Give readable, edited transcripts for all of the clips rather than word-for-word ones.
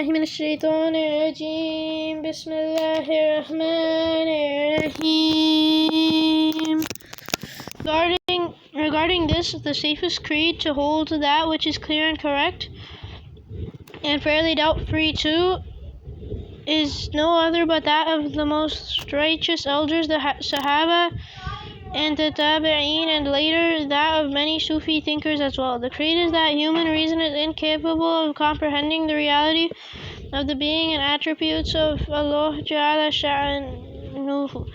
بالله من الشيطان الرجيم بسم الله الرحمن الرحيم. Regarding this, the safest creed to hold to that which is clear and correct, and fairly doubt-free too, is no other but that of the most righteous elders, the Sahaba, and the Tabi'een, and later that of many Sufi thinkers as well. The creed is that human reason is incapable of comprehending the reality of the being and attributes of Allah Jalla Sha'nuhu.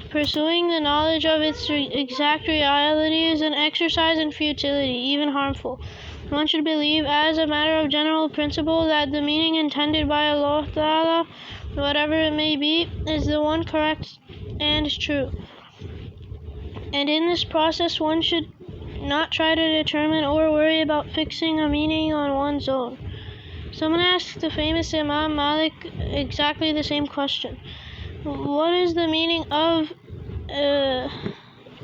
Pursuing the knowledge of its exact reality is an exercise in futility, even harmful. One should believe, as a matter of general principle, that the meaning intended by Allah Ta'ala, whatever it may be, is the one correct and true. And in this process, one should not try to determine or worry about fixing a meaning on one's own. Someone asked the famous Imam Malik exactly the same question. What is the meaning of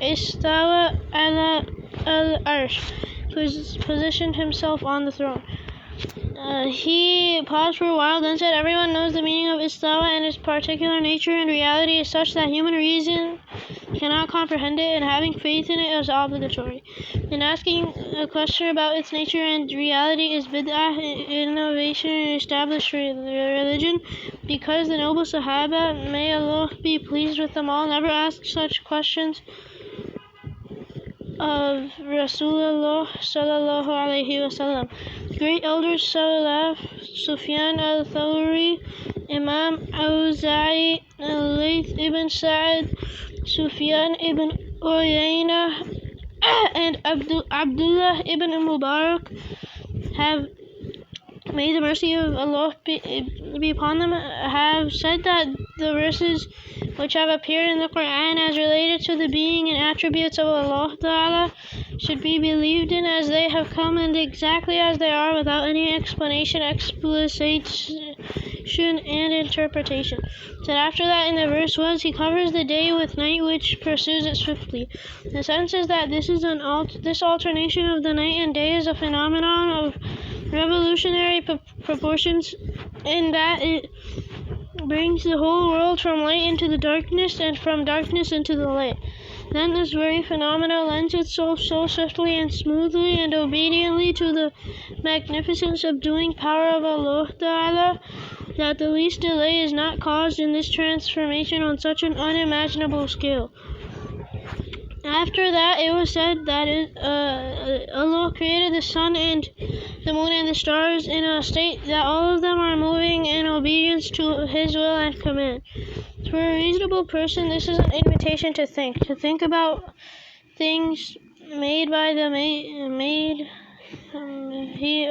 Istawa ala al-Arsh, positioned himself on the throne? He paused for a while, then said, everyone knows the meaning of Istawa, and its particular nature and reality is such that human reason cannot comprehend it, and having faith in it is obligatory. And asking a question about its nature and reality is bid'ah, innovation in established religion, because the noble Sahaba, may Allah be pleased with them all, never asked such questions of Rasulullah sallallahu alaihi wasallam. Great elders Salaf, Sufyan al-Thawri, Imam Awza'i, Layth ibn Sa'ad, Sufyan ibn Uyayna, and Abdullah ibn Mubarak have, may the mercy of Allah be upon them, have said that the verses which have appeared in the Quran as related to the being and attributes of Allah Ta'ala should be believed in as they have come and exactly as they are, without any explanation, explication, and interpretation. Said after that in the verse was, He covers the day with night which pursues it swiftly. The sense is that this alternation of the night and day is a phenomenon of revolutionary proportions, in that it brings the whole world from light into the darkness and from darkness into the light. Then this very phenomena lends itself so swiftly and smoothly and obediently to the magnificent subduing power of Allah Ta'ala that the least delay is not caused in this transformation on such an unimaginable scale. After that, it was said that Allah created the sun and the moon and the stars in a state that all of them are moving in obedience to His will and command. For a reasonable person, this is an invitation to think about things made by the made He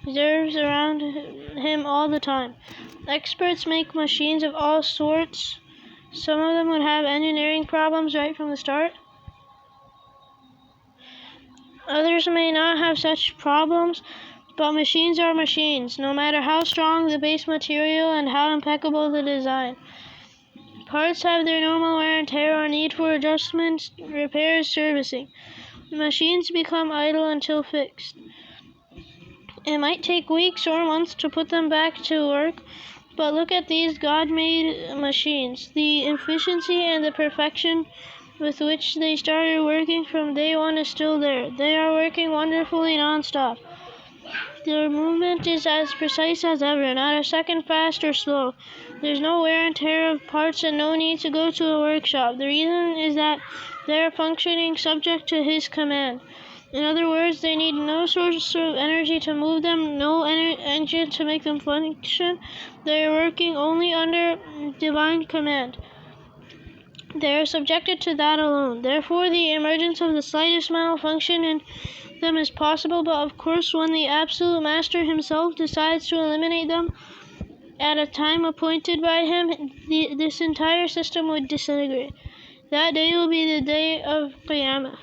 observes around him all the time. Experts make machines of all sorts. Some of them would have engineering problems right from the start. Others may not have such problems, but machines are machines, no matter how strong the base material and how impeccable the design. Parts have their normal wear and tear or need for adjustments, repairs, servicing. Machines become idle until fixed. It might take weeks or months to put them back to work, but look at these God-made machines. The efficiency and the perfection with which they started working from day one is still there. They are working wonderfully non-stop. Their movement is as precise as ever, not a second fast or slow. There's no wear and tear of parts and no need to go to a workshop. The reason is that they are functioning subject to His command. In other words, they need no source of energy to move them, no engine to make them function. They are working only under divine command. They are subjected to that alone. Therefore, the emergence of the slightest malfunction in them is possible, but of course, when the Absolute Master Himself decides to eliminate them at a time appointed by Him, this entire system would disintegrate. That day will be the day of Qiyamah.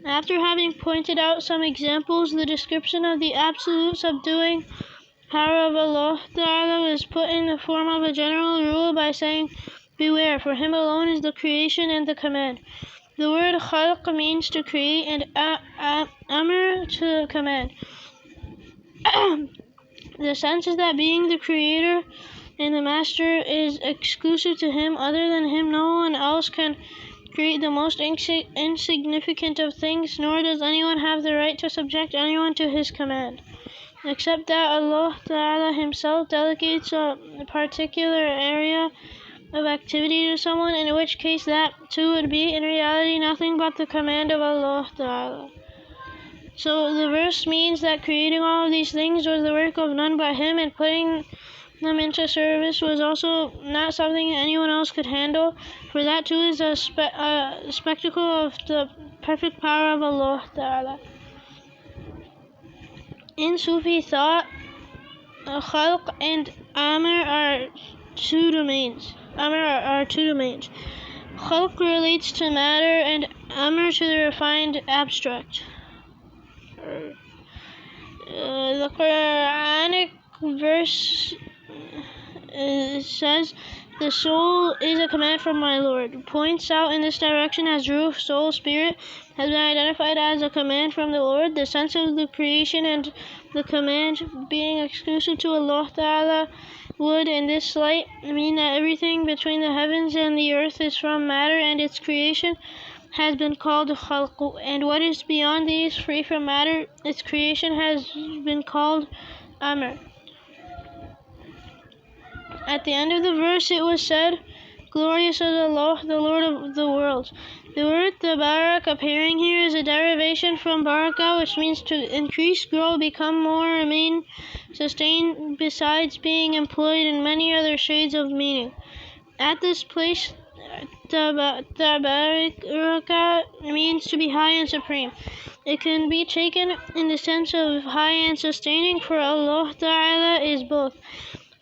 After having pointed out some examples, the description of the absolute subduing power of Allah Ta'ala is put in the form of a general rule by saying, beware, for Him alone is the creation and the command. The word khalq means to create and amr to command. The sense is that being the creator and the master is exclusive to him. Other than him, no one else can create the most insignificant of things, nor does anyone have the right to subject anyone to his command, except that Allah Ta'ala himself delegates a particular area of activity to someone, in which case that too would be in reality nothing but the command of Allah Ta'ala. So the verse means that creating all of these things was the work of none but him, and putting them into service was also not something anyone else could handle, for that too is a spectacle of the perfect power of Allah Ta'ala. In Sufi thought, Khalq and Amr are two domains. Khalq relates to matter and Amr to the refined abstract. The Quranic verse says, "The soul is a command from my Lord," points out in this direction as ruh, soul, spirit, has been identified as a command from the Lord. The sense of the creation and the command being exclusive to Allah Ta'ala would, in this light, mean that everything between the heavens and the earth is from matter, and its creation has been called khalq, and what is beyond these, free from matter, its creation has been called amr. At the end of the verse it was said, "Glorious is Allah, the Lord of the worlds." The word tabarak appearing here is a derivation from baraka, which means to increase, grow, become more, remain, sustain, besides being employed in many other shades of meaning. At this place, tabaraka means to be high and supreme. It can be taken in the sense of high and sustaining, for Allah Ta'ala is both.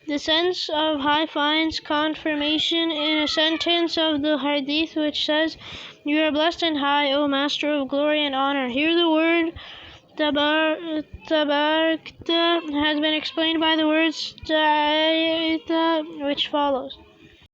The sense of high finds confirmation in a sentence of the hadith which says, "You are blessed and high, O Master of glory and honor." Here the word tabarakta has been explained by the words ta'ayta, which follows.